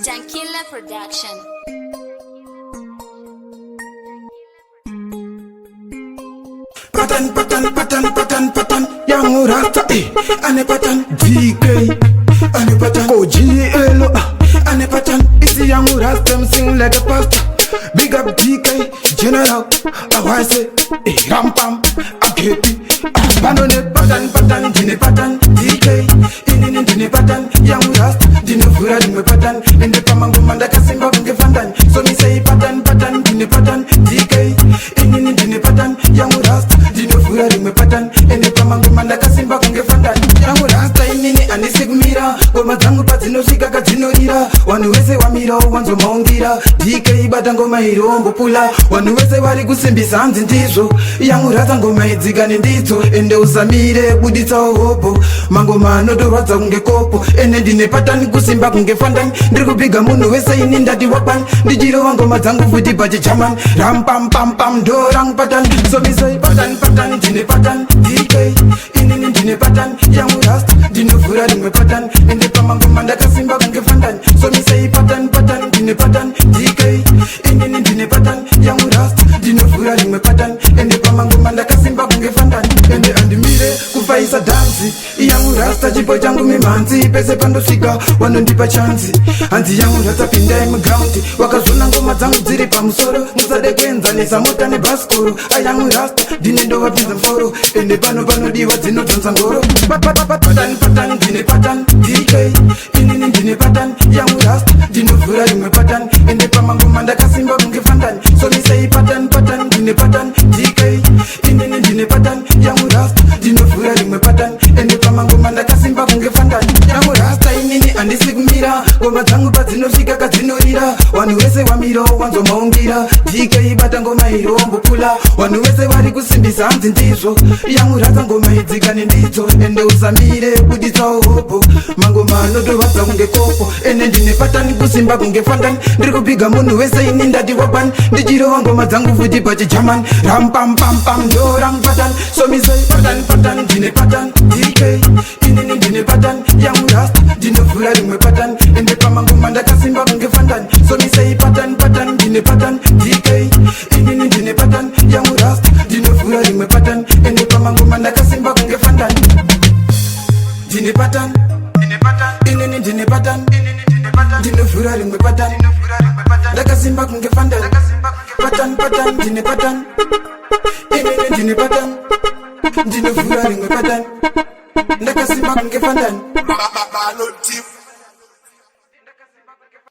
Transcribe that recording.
Jankilla Production. Patan, Young Rasta, ane patan, DK, ane patan, OGL, ane patan, it's the Young Rasta, them sing like a pastor. Big up DK, General, I say, Ram Pam, Akepi, Banone, patan, Dine patan, DK, Dine patan, Young Rasta, Dine Fura, Dine patan, and the Pamango Mandaka Simba Fandan. So me say patan, Dine patan, DK, Dine patan, Young Rasta, Dine Fura, Dine patan, and the Pamango Mandaka Simba Fandan. Young Rasta, and the Sigmira, Goma Tango Patino Sika Katinora, one who is a Wamiro, one to Mongira, DK Batango Mairo, Pula, one who is a Varigusimbi Sans in Tiso, Young Ratango Maizigan in Dito, and those Amire, Budita Hopo, Mangomano, Dorazange Copo, and then the Patan Gusimba Fandan, Drigo Bigamuno is saying in that the Wapan, the Giro Wango Matango with the Baji Chaman, Ram Pam Pam Pam, Dorang Patan, so we say Patan, Dine Patan, DK, in Patan, Young Rasta, Dino Fura, Dine Patan, and the Pamango Mandaka Simba Fandan, so we say Patan, Dine Patan, DK, in Patan, Young Rasta, Dino Fura, Dine Patan, and the Pamango Mandaka Simba Fandan, and the Mire, Kufaisa Dansi, Young Rasta, Jipo Jango Mimanzi, Pese Pando Sika, one on Dipa Chansi, and the Young Rasta Pinda County, Wakazunango Mazango Ziri Pamsoro, Musade Kenza, Nisamota Nebaskoro, a Young Rasta, Dinindo Pizan Foro, and the Pano Diva Dino Tansangoro, Patan, Dine Patan, DK, in Patan, Young Rasta, Dino Fura, Dine Patan, and the Pamango Mandaka Simba Fandan, so we say Patan, Dine Patan, DK, in Patan, Young Rasta, Dino Fura, Dine Patan, and the Pamango Mandaka Simba Fandan, Young Rasta, and the Sigmira, Goma Tango Patino Sika Katinora, one who is a Wamiro, one to Mongira, DK Batango Mairo, Pula, one who is a Varigusimbi Sans in Tiso, Young Ratango Maizigan in Dito, and those Amire, Budita Hopo, Mangomano, Dorazange Copo, and then the Patan Gusimba Fandan, Drigo Bigamuno is saying in that the Wapan, the Giro Wango Matango with the Baji Chaman, Ram Pam Pam Pam, Dorang Patan, so me say Patan, Dine Patan, DK, in Patan, Young Rasta, Dino Fura, Dine Patan, and the Pamango Mandaka Simba Fandan, so me say Patan, Dine Patan, DK, in Patan, Young Rasta, Dino Fura, Dine Patan, and the Pamango Mandaka Simba Fandan, Dine Patan, Dine Patan, Dino Fura, Dine Patan, Daka Simba Fandan, Patan, Dine Patan, Dine Patan, Dino Fura, Dine Patan, Daka Simba Fandan.